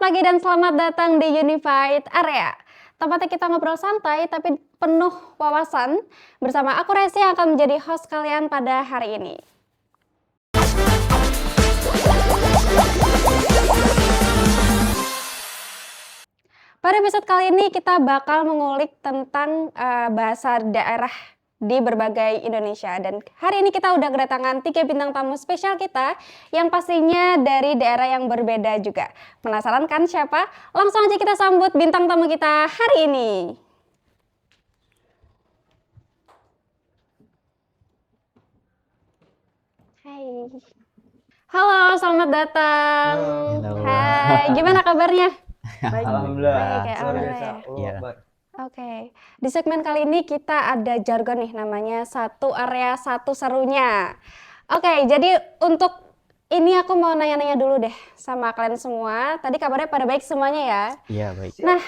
pagi dan selamat datang di Unified Area. Tempatnya kita ngobrol santai tapi penuh wawasan. Bersama aku Resi yang akan menjadi host kalian pada hari ini. Pada episode kali ini kita bakal mengulik tentang bahasa daerah di berbagai Indonesia. Dan hari ini kita udah kedatangan 3 bintang tamu spesial kita yang pastinya dari daerah yang berbeda juga. Penasaran kan siapa? Langsung aja kita sambut bintang tamu kita hari ini. Hai. Halo, selamat datang. Halo. Hai, gimana kabarnya? Baik. Alhamdulillah. Baik ya, alhamdulillah. Iya. Oke, di segmen kali ini kita ada jargon nih namanya satu area satu serunya. Oke, jadi untuk ini aku mau nanya-nanya dulu deh sama kalian semua. Tadi kabarnya pada baik semuanya ya? Iya, baik. Nah,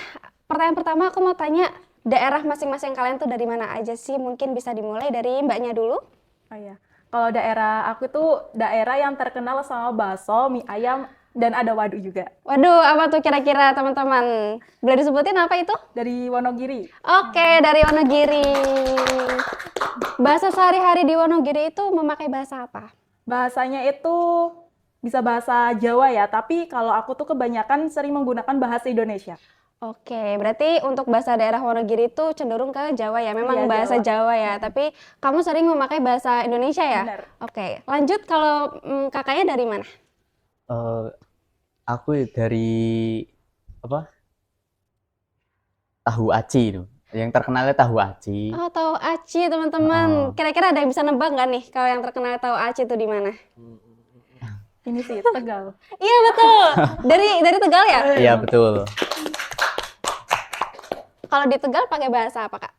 pertanyaan pertama aku mau tanya daerah masing-masing kalian tuh dari mana aja sih? Mungkin bisa dimulai dari mbaknya dulu. Oh iya. Kalau daerah aku tuh daerah yang terkenal sama bakso, mie ayam, dan ada waduk juga. Waduh, apa tuh kira-kira teman-teman? Boleh disebutin apa itu? Dari Wonogiri. Oke, dari Wonogiri. Bahasa sehari-hari di Wonogiri itu memakai bahasa apa? Bahasanya itu bisa bahasa Jawa ya, tapi kalau aku tuh kebanyakan sering menggunakan bahasa Indonesia. Oke, berarti untuk bahasa daerah Wonogiri itu cenderung ke Jawa ya, memang Iya, bahasa Jawa. Jawa ya, tapi kamu sering memakai bahasa Indonesia ya? Benar. Oke, lanjut kalau kakaknya dari mana? Aku dari apa? Tahu aci itu. Yang terkenalnya tahu aci. Oh, tahu aci teman-teman. Kira-kira ada yang bisa nebak nggak nih kalau yang terkenal tahu aci itu di mana? Ini sih Tegal. Iya betul, dari Tegal ya? Iya, betul. Kalau di Tegal pakai bahasa apa kak?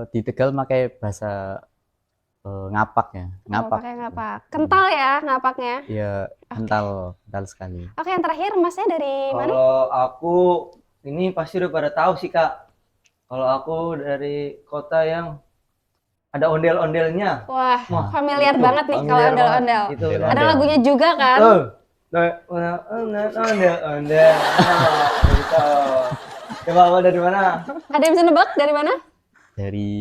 Di Tegal pakai bahasa ngapak ya. Oh, Ngapak. pakai ngapak. Kental ya ngapaknya. Iya, kental sekali. Oke, yang terakhir masnya dari mana? Kalau aku ini pasti udah pada tahu sih Kak. Kalau aku dari kota yang ada ondel-ondelnya. Wah, Wah, familiar itu, banget nih kalau familiar ondel-ondel. banget. Itu Ondel-ondel. udah. Ada lagunya juga kan? Ondel-ondel. Gitu. Coba apa dari mana? Ada yang bisa nebak dari mana? Dari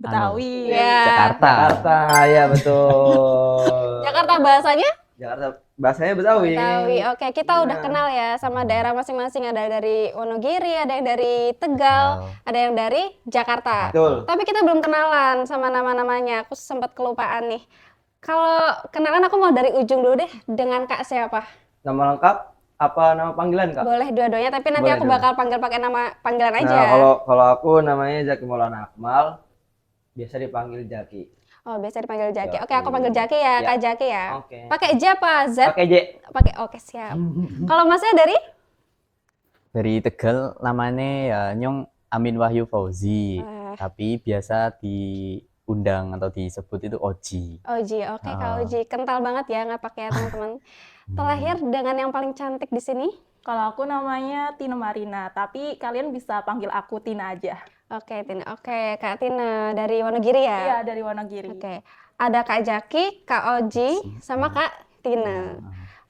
Betawi. Iya. Jakarta. Jakarta, ya betul. Jakarta bahasanya? Jakarta bahasanya Betawi. Betawi. Oke, kita udah Nah. kenal ya sama daerah masing-masing. Ada dari Wonogiri, ada yang dari Tegal, ada yang dari Jakarta. Betul. Tapi kita belum kenalan sama nama-namanya. Aku sempat kelupaan nih. Kalau kenalan aku mau dari ujung dulu deh dengan Kak siapa? Nama lengkap apa nama panggilan Kak? Boleh dua-duanya, tapi nanti Boleh aku dua. bakal panggil pakai nama panggilan aja. Nah, kalau aku namanya Zaki Maulana Akmal, biasa dipanggil Jaki. Oh, biasa dipanggil Jaki. Oke, Jaki. aku panggil Jaki ya, Ya. Kak Jaki ya. Oke. Pakai J apa Z? Pakai J. Pakai. Oke, siap. Kalau Masnya dari? Dari Tegal namanya ya Nyong Amin Wahyu Fauzi. Wah. Tapi biasa diundang atau disebut itu Oji. Oji, oke Kak Ah. Oji. Kental banget ya ngapaknya teman-teman. Terakhir dengan yang paling cantik di sini. Kalau aku namanya Tina Marina, tapi kalian bisa panggil aku Tina aja. Oke, Tina. Oke, Kak Tina dari Wonogiri ya. Iya, dari Wonogiri. Oke. Ada Kak Jaki, Kak Oji, sama Kak Tina.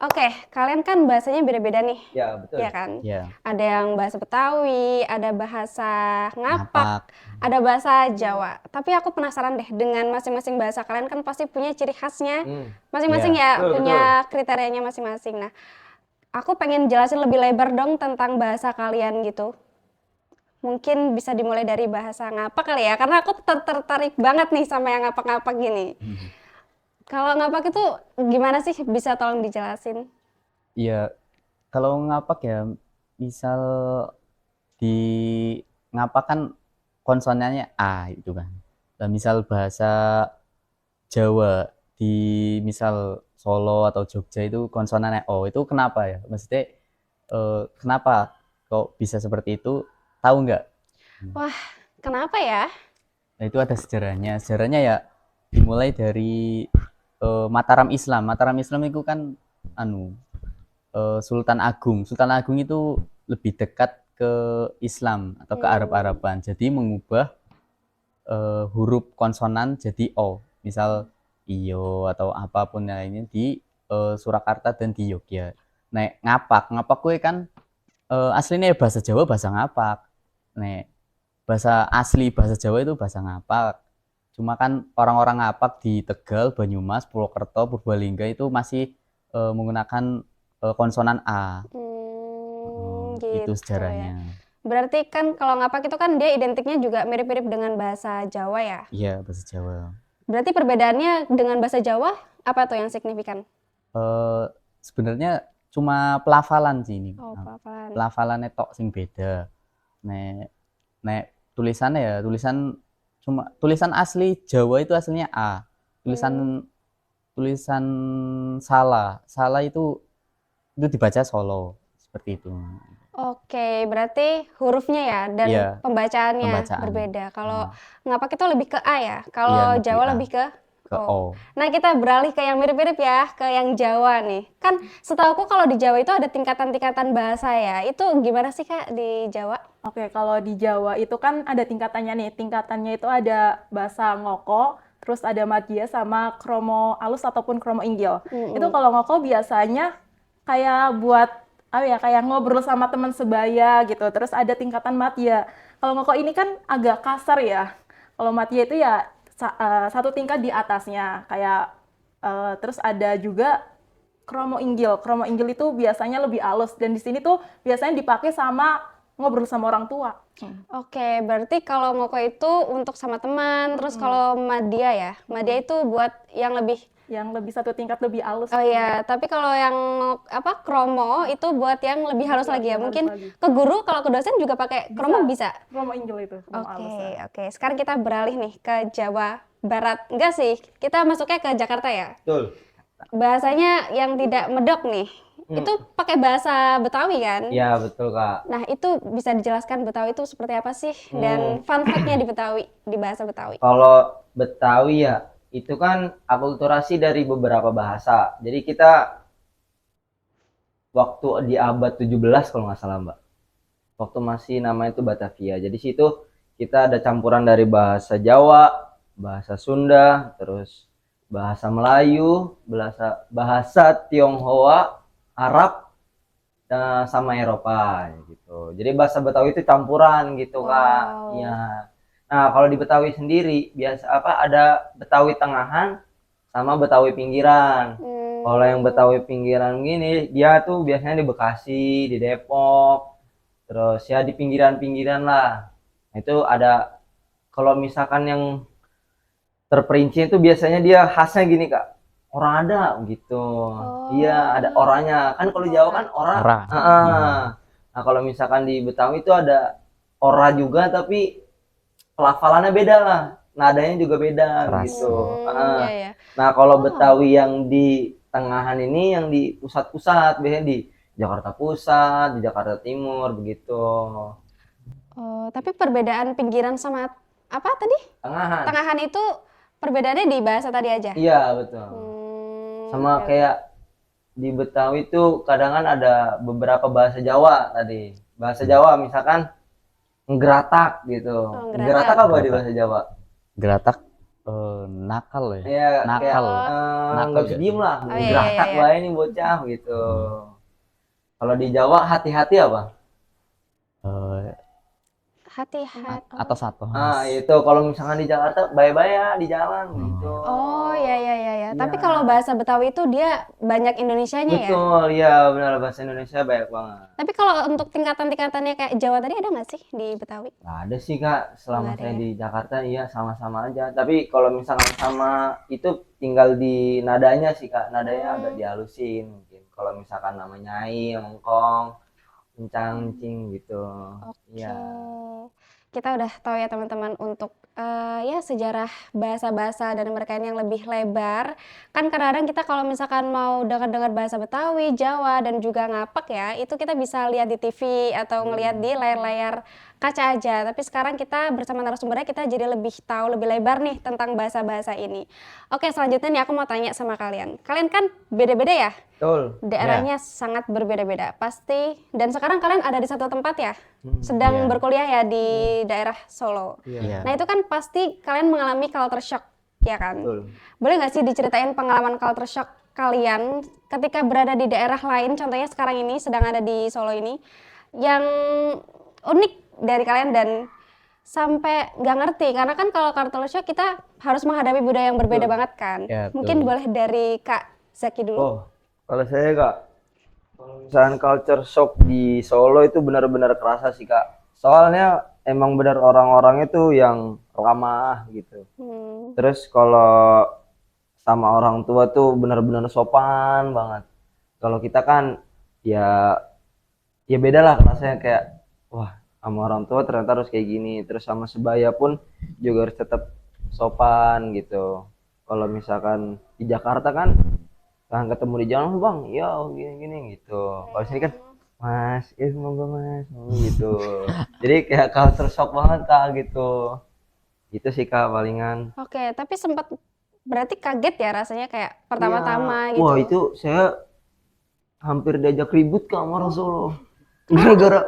Oke, kalian kan bahasanya beda-beda nih, Ya, betul. ya kan? Ya, Ada yang bahasa Betawi, ada bahasa Ngapak, ngapak. ada bahasa Jawa. Tapi aku penasaran deh dengan masing-masing bahasa kalian kan pasti punya ciri khasnya masing-masing Iya. ya, Betul, punya kriterianya masing-masing. Nah, aku pengen jelasin lebih lebar dong tentang bahasa kalian gitu. Mungkin bisa dimulai dari bahasa Ngapak kali ya, karena aku tertarik banget nih sama yang ngapak-ngapak gini. Kalau ngapak itu gimana sih? Bisa tolong dijelasin? Iya, kalau ngapak ya, misal di ngapak kan konsonannya A itu kan. Dan misal bahasa Jawa di misal Solo atau Jogja itu konsonannya O. Itu kenapa ya? Maksudnya kenapa kok bisa seperti itu? Tahu nggak? Kenapa ya? Nah, itu ada sejarahnya. Sejarahnya ya dimulai dari Mataram Islam. Mataram Islam itu kan Sultan Agung. Sultan Agung itu lebih dekat ke Islam atau ke Arab-Araban. Jadi mengubah huruf konsonan jadi O. Misal iyo atau apapun lainnya di Surakarta dan di Yogyakarta. Nek ngapak kuwi kan aslinya bahasa Jawa bahasa ngapak. Nek asli bahasa Jawa itu bahasa ngapak. Cuma kan orang-orang ngapak di Tegal, Banyumas, Purwokerto, Purbalingga itu masih menggunakan konsonan A. Itu Gitu ya. sejarahnya. Berarti kan kalau ngapak itu kan dia identiknya juga mirip-mirip dengan bahasa Jawa ya. Iya, bahasa Jawa. Berarti perbedaannya dengan bahasa Jawa apa tuh yang signifikan? Sebenarnya cuma pelafalan sih ini. Oh, pelafalan. Pelafalannya tok sing beda. Nek tulisannya ya tulisan asli Jawa itu aslinya A. Tulisan salah itu dibaca Solo seperti itu. Oke, berarti hurufnya ya dan Iya, pembacaannya pembacaan. berbeda. Kalau Nah, ngapak itu lebih ke A ya. Kalau iya, lebih Jawa A. lebih ke ke O. Nah, kita beralih ke yang mirip-mirip ya, ke yang Jawa nih. Kan setahuku kalau di Jawa itu ada tingkatan-tingkatan bahasa ya. Itu gimana sih Kak di Jawa? Oke, kalau di Jawa itu kan ada tingkatannya nih. Tingkatannya itu ada bahasa ngoko, terus ada madya sama kromo alus ataupun kromo inggil. Itu kalau ngoko biasanya kayak buat kayak ngobrol sama teman sebaya gitu. Terus ada tingkatan madya. Kalau ngoko ini kan agak kasar ya. Kalau madya itu ya satu tingkat di atasnya. Kayak terus ada juga kromo inggil. Kromo inggil itu biasanya lebih halus dan di sini tuh biasanya dipakai sama ngobrol sama orang tua. Oke, berarti kalau ngoko itu untuk sama teman, terus kalau madya ya. Madya itu buat yang lebih Satu tingkat lebih halus. Oh iya, tapi kalau yang kromo itu buat yang lebih halus lagi ya. Lebih halus Mungkin lagi. ke guru kalau ke dosen juga pakai kromo bisa. Kromo inggil itu. Kromo halus ya. Oke. Sekarang kita beralih nih ke Jawa Barat. Enggak sih, kita masuknya ke Jakarta ya. Betul. Bahasanya yang tidak medok nih. Itu pakai bahasa Betawi kan? Iya, betul, Kak. Nah, itu bisa dijelaskan Betawi itu seperti apa sih? Dan fun fact-nya di Betawi, di bahasa Betawi. Kalau Betawi ya, itu kan akulturasi dari beberapa bahasa. Jadi kita waktu di abad 17 kalau nggak salah, Mbak. Waktu masih namanya itu Batavia. Jadi situ kita ada campuran dari bahasa Jawa, bahasa Sunda, terus bahasa Melayu, bahasa Tionghoa, Arab, sama Eropa gitu. Jadi bahasa Betawi itu campuran gitu, Kak. Wow. Iya. Nah, kalau di Betawi sendiri biasa ada Betawi tengahan sama Betawi pinggiran. Kalau yang Betawi pinggiran gini, dia tuh biasanya di Bekasi, di Depok, terus ya di pinggiran-pinggiran lah. Itu ada, kalau misalkan yang terperinci itu biasanya dia khasnya gini, Kak. Orang ada gitu. Iya, ada oranya. Kan kalau Jawa kan ora. Nah, kalau misalkan di Betawi itu ada ora juga tapi pelafalannya beda lah. Nadanya juga beda gitu. Iya. Nah, kalau Betawi yang di tengahan ini yang di pusat-pusat, biasanya di Jakarta Pusat, di Jakarta Timur begitu. Oh, tapi perbedaan pinggiran sama apa tadi? Tengahan. Tengahan itu perbedaannya di bahasa tadi aja. Iya, betul. Sama kayak di Betawi itu kadang kan ada beberapa bahasa Jawa tadi. Bahasa Jawa misalkan nggeratak gitu. Nggeratak apa di bahasa Jawa? Geratak nakal ya. Iya, nakal. Nggak bisa diem lah. Oh, iya, Nggeratak iya. lah ini bocah gitu. Kalau di Jawa hati-hati apa? Hati-hati. Atau Itu kalau misalkan di Jakarta bye-bye ya di jalan gitu. Oh, iya. Tapi kalau bahasa Betawi itu dia banyak Indonesianya ya? Betul, iya benar, bahasa Indonesia banyak banget. Tapi kalau untuk tingkatan-tingkatannya kayak Jawa tadi ada nggak sih di Betawi? Nggak ada sih, Kak, selama Nggak ada saya ya? di Jakarta iya sama-sama aja. Tapi kalau misalkan sama itu tinggal di nadanya sih, Kak. Nadanya agak dihalusin mungkin. Kalau misalkan nama Nyai, Mengkong, Encang, Cing gitu. Iya. Kita udah tahu ya teman-teman untuk ya sejarah bahasa-bahasa dan mereka yang lebih lebar. Kan kadang-kadang kita kalau misalkan mau dengar-dengar bahasa Betawi, Jawa dan juga ngapak ya, itu kita bisa lihat di TV atau ngelihat di layar-layar kaca aja. Tapi sekarang kita bersama narasumbernya kita jadi lebih tahu lebih lebar nih tentang bahasa-bahasa ini. Oke, selanjutnya nih aku mau tanya sama kalian. Kalian kan beda-beda ya? Betul. Daerahnya sangat berbeda-beda pasti. Dan sekarang kalian ada di satu tempat ya? Sedang berkuliah ya di daerah Solo. Iya. Nah itu kan pasti kalian mengalami culture shock, ya kan? Betul. Boleh nggak sih diceritain pengalaman culture shock kalian ketika berada di daerah lain, contohnya sekarang ini sedang ada di Solo ini, yang unik dari kalian dan sampai nggak ngerti? Karena kan kalau culture shock kita harus menghadapi budaya yang berbeda Betul. banget kan. Ya, Mungkin betul. boleh dari Kak Zaki dulu. Oh, kalau saya Kak, kalau misalkan culture shock di Solo itu benar-benar kerasa sih Kak. Soalnya emang benar orang-orang itu yang ramah gitu. Hmm. Terus kalau sama orang tua tuh benar-benar sopan banget. Kalau kita kan ya beda lah rasanya, kayak wah sama orang tua ternyata harus kayak gini. Terus sama sebaya pun juga harus tetap sopan gitu. Kalau misalkan di Jakarta kan ketemu di jalan, "Oh, Bang, ya gini-gini," gitu. Kalau sini kan, "Mas, monggo Mas," gitu. Jadi kayak culture shock banget Kak gitu. Itu sih Kak palingan. Oke, tapi sempat berarti kaget ya rasanya kayak pertama-tama Iya. gitu. Wah, itu saya hampir diajak ribut Kak sama orang Solo. Gara-gara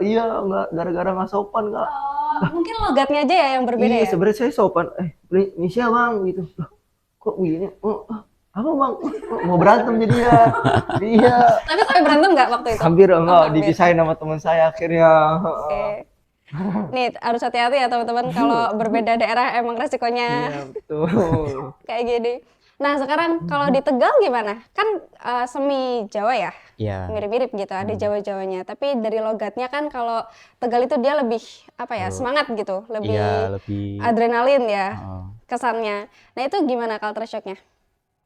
gara-gara nggak sopan Kak. Oh, mungkin logatnya aja ya yang berbeda Iya, ya. sebenarnya saya sopan. Misha Bang gitu. Loh, kok begini? Oh, apa Bang? Mau berantem jadi ya. Iya. Tapi sampai berantem nggak waktu itu? Hampir enggak, hampir. dipisahin sama teman saya akhirnya. Oke. Nih harus hati-hati ya teman-teman kalau berbeda daerah emang resikonya Iya, betul. kayak gini. Nah sekarang kalau di Tegal gimana? Kan semi Jawa ya, Iya. mirip-mirip gitu, ada Jawa-Jawanya. Tapi dari logatnya kan kalau Tegal itu dia lebih apa ya, semangat gitu, lebih Iya, lebih adrenalin ya heeh. kesannya. Nah itu gimana culture shocknya?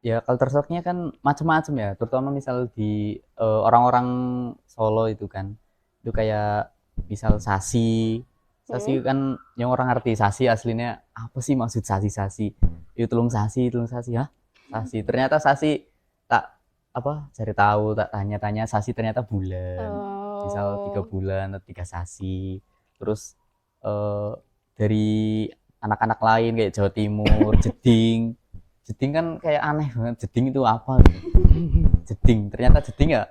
Ya culture shock-nya kan macam-macam ya, terutama misal di orang-orang Solo itu kan. Itu kayak misal sasi kan yang orang ngerti sasi aslinya apa sih maksud sasi itu tulung sasi hah sasi ternyata sasi tak apa cari tahu tak tanya-tanya sasi ternyata bulan misal 3 bulan atau 3 sasi terus dari anak-anak lain kayak Jawa Timur jeding kan kayak aneh banget jeding itu apa gitu. Jeding ternyata jeding ya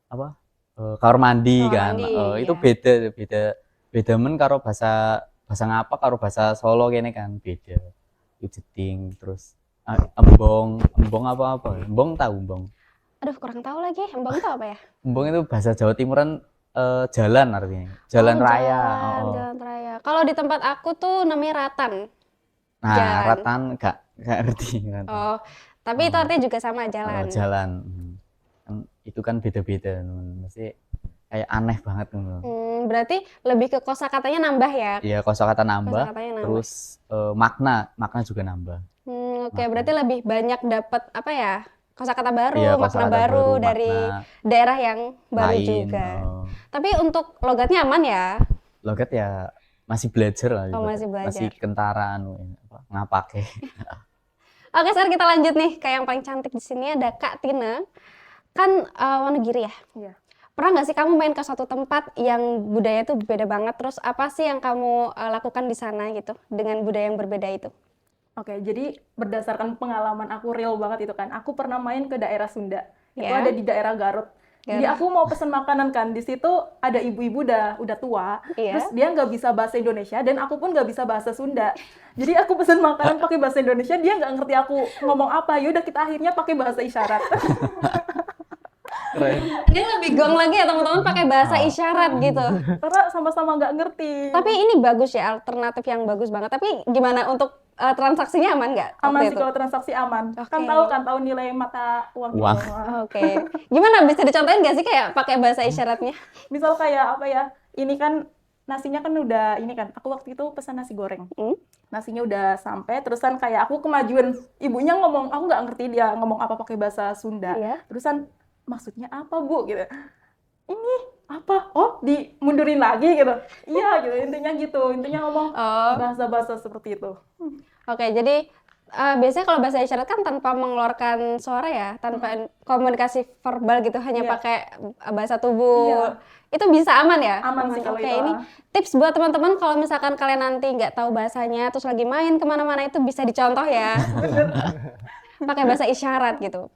apa kamar mandi kan itu iya. beda men karo bahasa ngapa karo bahasa Solo kene kan beda itu jeding terus embong apa embong tahu embong Aduh kurang tahu lagi, embang itu apa ya? embong itu bahasa Jawa Timuran jalan artinya jalan raya Jalan raya. Kalau di tempat aku tuh namanya Ratan. nah Jalan. ratan gak ngerti ratan. Oh, tapi itu artinya juga sama jalan. Jalan kan itu kan beda-beda mesti kayak aneh banget gitu. Berarti lebih ke kosakatanya nambah ya? Iya kosakata nambah, Kosakatanya nambah. terus makna juga nambah. Oke, berarti lebih banyak dapat apa ya? Kosakata baru, Iya, makna kosakata baru baru, dari makna daerah yang baru lain. juga. Tapi untuk logatnya aman ya? Logat ya masih belajar lah. Oh, masih belajar. Masih kentaraan ngapake. Oke, sekarang kita lanjut nih ke yang paling cantik di sini ada Kak Tina. Kan Wonogiri ya? Iya. Pernah nggak sih kamu main ke suatu tempat yang budaya itu beda banget? Terus apa sih yang kamu lakukan di sana gitu dengan budaya yang berbeda itu? Oke, jadi berdasarkan pengalaman aku real banget itu kan. Aku pernah main ke daerah Sunda. Itu Ya. ada di daerah Garut. Jadi aku mau pesen makanan kan. Di situ ada ibu-ibu udah tua. Iya. Terus dia nggak bisa bahasa Indonesia dan aku pun nggak bisa bahasa Sunda. Jadi aku pesen makanan pakai bahasa Indonesia, dia nggak ngerti aku ngomong apa. Yaudah kita akhirnya pakai bahasa isyarat. Keren. Dia lebih gong lagi ya teman-teman pakai bahasa isyarat gitu. Karena sama-sama nggak ngerti. Tapi ini bagus ya, alternatif yang bagus banget. Tapi gimana untuk transaksinya aman nggak? Aman waktu sih itu? kalau transaksi aman. Oke. Kan tahu nilai mata uang. Uang. gitu. Oke. Gimana bisa dicontohin nggak sih kayak pakai bahasa isyaratnya? Misal kayak apa ya? Ini kan nasinya kan udah ini kan. Aku waktu itu pesan nasi goreng. Nasinya udah sampai, terusan kayak aku kemajuan. Ibunya ngomong, aku nggak ngerti dia ngomong apa pakai bahasa Sunda. Iya. Terusan maksudnya apa Bu gitu. Ini apa? Oh, dimundurin lagi gitu. Iya gitu, intinya ngomong bahasa-bahasa seperti itu. Oke, jadi biasanya kalau bahasa isyarat kan tanpa mengeluarkan suara ya, tanpa komunikasi verbal gitu, hanya Iya. pakai bahasa tubuh. Iya. Itu bisa aman ya? Aman sih kalau Oke, itu. ini tips buat teman-teman kalau misalkan kalian nanti nggak tahu bahasanya, terus lagi main kemana-mana itu bisa dicontoh ya. Pakai bahasa isyarat gitu.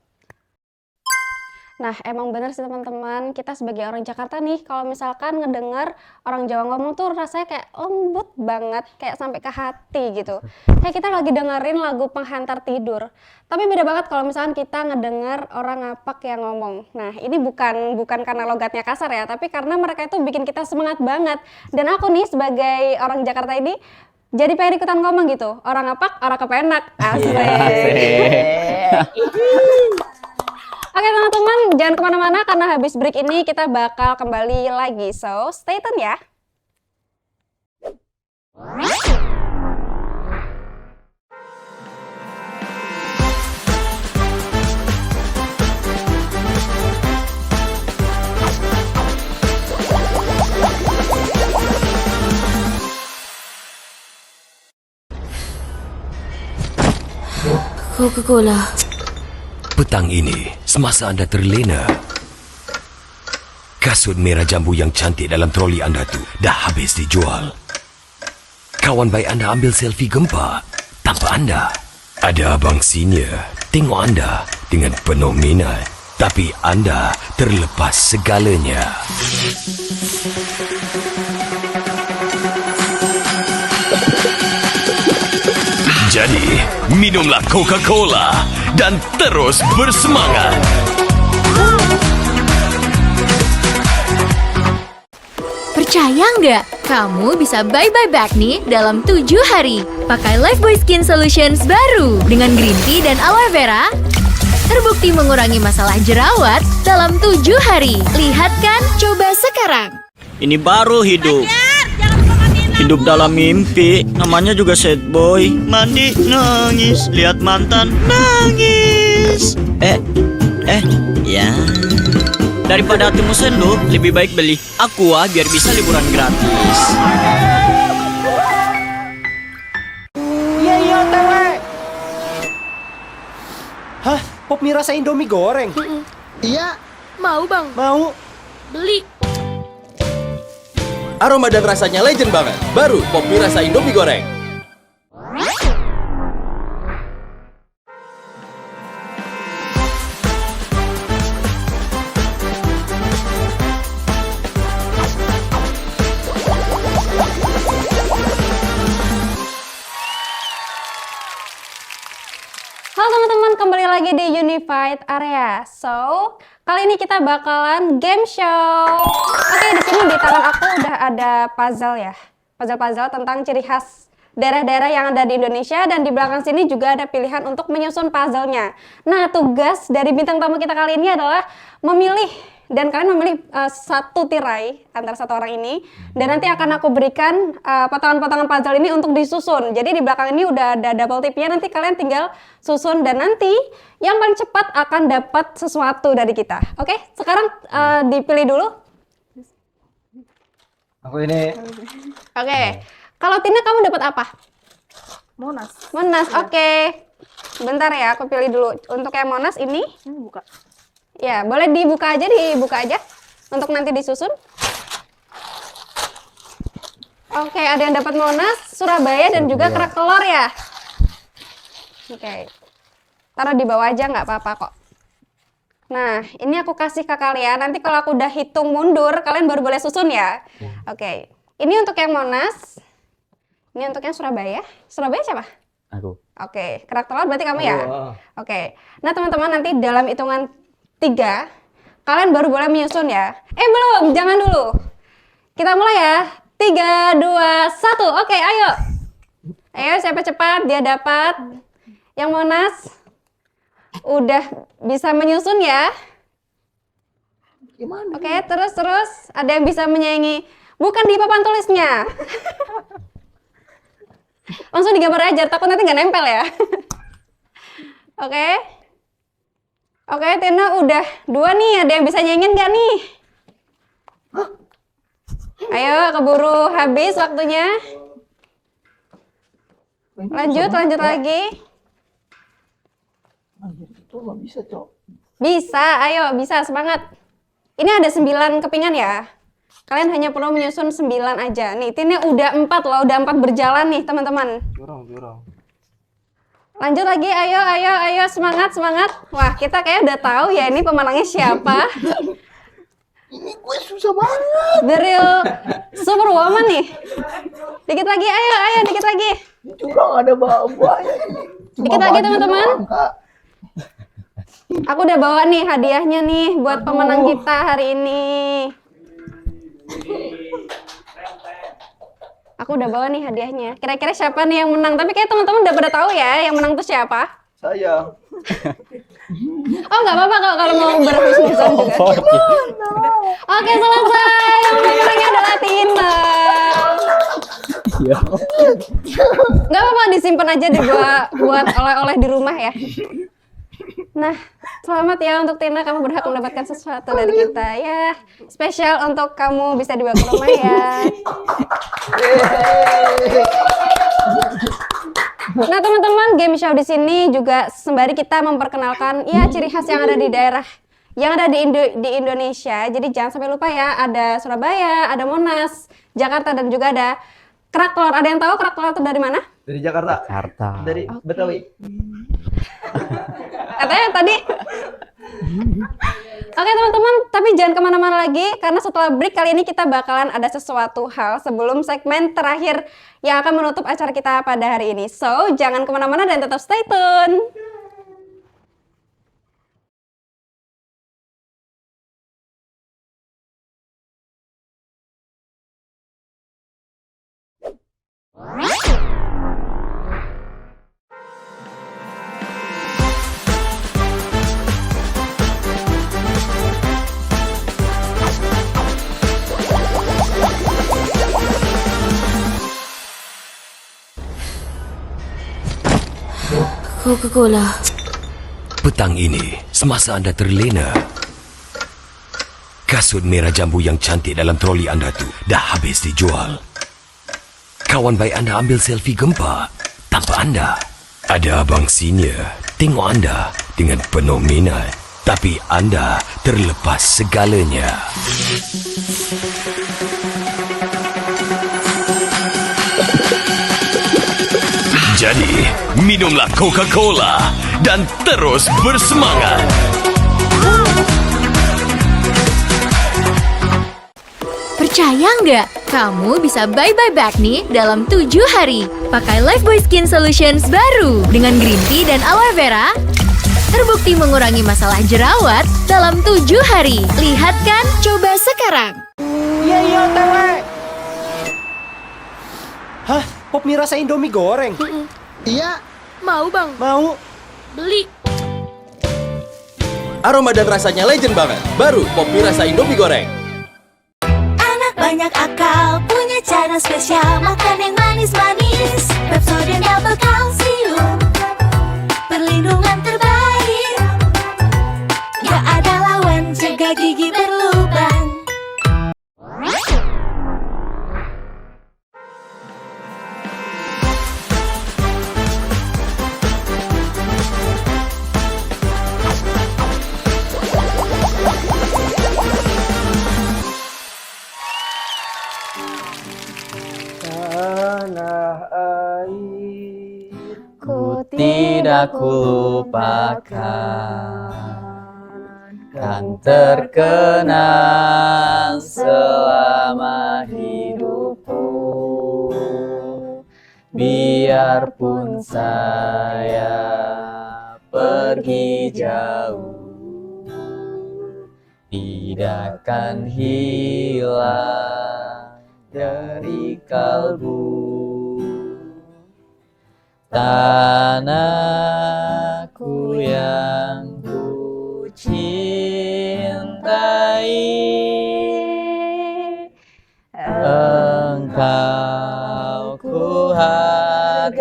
Nah, emang bener sih teman-teman, kita sebagai orang Jakarta nih, kalau misalkan ngedenger orang Jawa ngomong tuh rasanya kayak lembut banget, kayak sampai ke hati gitu. Kayak kita lagi dengerin lagu penghantar tidur. Tapi beda banget kalau misalkan kita ngedenger orang ngapak yang ngomong. Nah, ini bukan karena logatnya kasar ya, tapi karena mereka itu bikin kita semangat banget. Dan aku nih sebagai orang Jakarta ini, jadi pengen ikutan ngomong gitu. Orang ngapak, orang kepenak. Asik. Oke teman-teman, jangan kemana-mana karena habis break ini kita bakal kembali lagi. So, stay tune ya. Coca-Cola. Petang ini, semasa anda terlena, kasut merah jambu yang cantik dalam troli anda tu dah habis dijual. Kawan baik anda ambil selfie gempa tanpa anda. Ada abang senior tengok anda dengan penuh minat, tapi anda terlepas segalanya. Jadi, minumlah Coca-Cola dan terus bersemangat. Percaya nggak? Kamu bisa bye-bye back nih dalam 7 hari. Pakai Lifebuoy Skin Solutions baru dengan green tea dan aloe vera. Terbukti mengurangi masalah jerawat dalam 7 hari. Lihat kan? Coba sekarang. Ini baru hidup. Hidup dalam mimpi, namanya juga sad boy. Mandi nangis, lihat mantan nangis. Ya. Daripada hatimu sendu, lebih baik beli Aqua biar bisa liburan gratis. Iya tewe. Hah? Pop mie rasa Indomie goreng? Iya. Mau bang? Mau. Beli. Aroma dan rasanya legend banget. Baru Pop mie rasa Indomie goreng. Halo teman-teman, kembali lagi di Unified Area. So, kali ini kita bakalan game show. Oke, di sini di tangan aku udah ada puzzle ya. Puzzle-puzzle tentang ciri khas daerah-daerah yang ada di Indonesia, dan di belakang sini juga ada pilihan untuk menyusun puzzle-nya. Nah, tugas dari bintang tamu kita kali ini adalah memilih, dan kalian memilih satu tirai antara satu orang ini, dan nanti akan aku berikan potongan-potongan puzzle ini untuk disusun. Jadi di belakang ini udah ada double tipnya, nanti kalian tinggal susun, dan nanti yang paling cepat akan dapat sesuatu dari kita. Oke, sekarang dipilih dulu. Aku ini Oke, kalau Tina kamu dapat apa? Monas. Monas, oke. Bentar ya, aku pilih dulu. Untuk yang Monas ini, Ini buka. ya boleh dibuka aja untuk nanti disusun. Oke, ada yang dapat Monas, Surabaya, dan juga kerak telur ya. Oke, taruh di bawah aja nggak apa-apa kok. Nah, ini aku kasih ke kalian. Nanti kalau aku udah hitung mundur, kalian baru boleh susun ya. Oke, ini untuk yang Monas. Ini untuk yang Surabaya. Surabaya siapa? Aku. Oke, kerak telur berarti kamu ya? Oh. Oke, nah teman-teman nanti dalam hitungan 3, kalian baru boleh menyusun ya. Belum, jangan dulu. Kita mulai ya. 3, 2, 1. Oke, ayo. Ayo, siapa cepat dia dapat. Yang Monas udah bisa menyusun ya. Oke, terus ada yang bisa menyaingi. Bukan di papan tulisnya. Langsung digambar aja, takut nanti nggak nempel ya. Oke. Oke, Tina udah 2 nih. Ada yang bisa nyaingin nggak nih? Ayo, keburu habis waktunya. Lanjut lagi. Bisa, ayo, bisa, semangat. Ini ada 9 kepingan ya. Kalian hanya perlu menyusun 9 aja. Nih, Tina udah 4 loh, udah 4 berjalan nih, teman-teman. curang. Lanjut lagi, ayo, semangat. Wah, kita kayak udah tahu ya ini pemenangnya siapa. Ini gue susah banget. The real superwoman nih. Dikit lagi, ayo, dikit lagi. Curang ada bawahnya ini. Dikit lagi teman-teman. Aku udah bawa nih hadiahnya nih buat pemenang kita hari ini. Aku udah bawa nih hadiahnya. Kira-kira siapa nih yang menang? Tapi kayak teman-teman udah pada tahu ya yang menang tuh siapa. Saya. Oh nggak apa-apa kalau mau berhusnuzon juga. Oke selesai. Yang pemenangnya adalah Tina. Nggak apa-apa disimpan aja deh buat oleh-oleh di rumah ya. Nah, selamat ya untuk Tina, kamu berhak mendapatkan sesuatu dari kita ya. Spesial untuk kamu, bisa dibawa ke rumah ya. Nah, teman-teman, game show di sini juga sembari kita memperkenalkan ya ciri khas yang ada di daerah yang ada di Indonesia. Jadi jangan sampai lupa ya, ada Surabaya, ada Monas, Jakarta dan juga ada kerak telur. Ada yang tahu kerak telur itu dari mana? Dari Jakarta. Dari Betawi. Katanya tadi. Oke teman-teman, tapi jangan kemana-mana lagi karena setelah break kali ini kita bakalan ada sesuatu hal sebelum segmen terakhir yang akan menutup acara kita pada hari ini. So, jangan kemana-mana dan tetap stay tune. Coca-Cola. Petang ini, semasa anda terlena, kasut merah jambu yang cantik dalam troli anda tuh dah habis dijual. Kawan baik anda ambil selfie gempa tanpa anda. Ada abang senior tengok anda dengan penuh minat, tapi anda terlepas segalanya. Jadi, minumlah Coca-Cola dan terus bersemangat. Percaya nggak? Kamu bisa bye-bye back nih dalam 7 hari. Pakai Lifebuoy Skin Solutions baru dengan green tea dan aloe vera. Terbukti mengurangi masalah jerawat dalam 7 hari. Lihat kan? Coba sekarang. Iya, tewe. Hah? Pop mie rasa Indomie goreng? Iya. Mau bang? Mau. Beli. Aroma dan rasanya legend banget. Baru Pop mie rasa Indomie goreng. Anak banyak akal, punya cara spesial. Makan yang manis-manis. Pepsodent Double Calcium, perlindungan terbaik. Gak ada lawan, jaga gigi berlubang. Tanah air. Ku tidak kulupakan, kan terkenang selama hidupku. Biarpun saya pergi jauh, tidak akan hilang dari kalbu. Tanahku yang ku cintai, engkau ku hargai.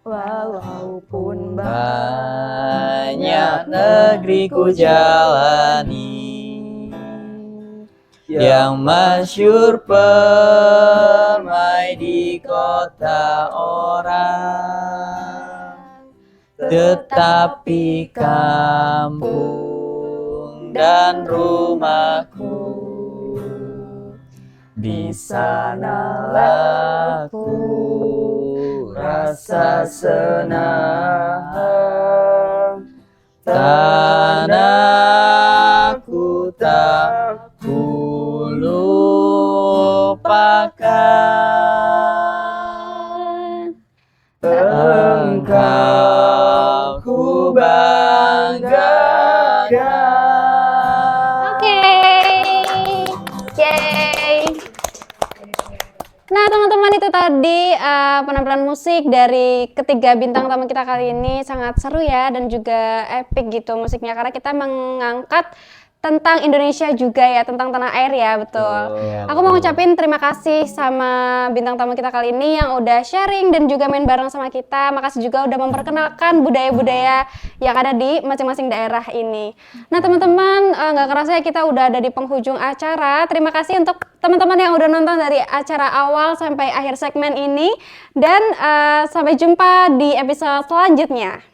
Walaupun Banyak negeri ku jalani, yang masyhur permai di kota orang, tetapi kampung dan rumahku di sanalah ku rasa senang, tanahku tak kulupakan. Engkau ku banggakan. Oke. Yeay. Nah, teman-teman, itu tadi penampilan musik dari ketiga bintang tamu kita kali ini. Sangat seru ya, dan juga epic gitu musiknya, karena kita mengangkat tentang Indonesia juga ya, tentang tanah air ya, betul. Aku mau ngucapin terima kasih sama bintang tamu kita kali ini yang udah sharing dan juga main bareng sama kita. Makasih juga udah memperkenalkan budaya-budaya yang ada di masing-masing daerah ini. Nah, teman-teman, nggak kerasa ya kita udah ada di penghujung acara. Terima kasih untuk teman-teman yang udah nonton dari acara awal sampai akhir segmen ini. Dan sampai jumpa di episode selanjutnya.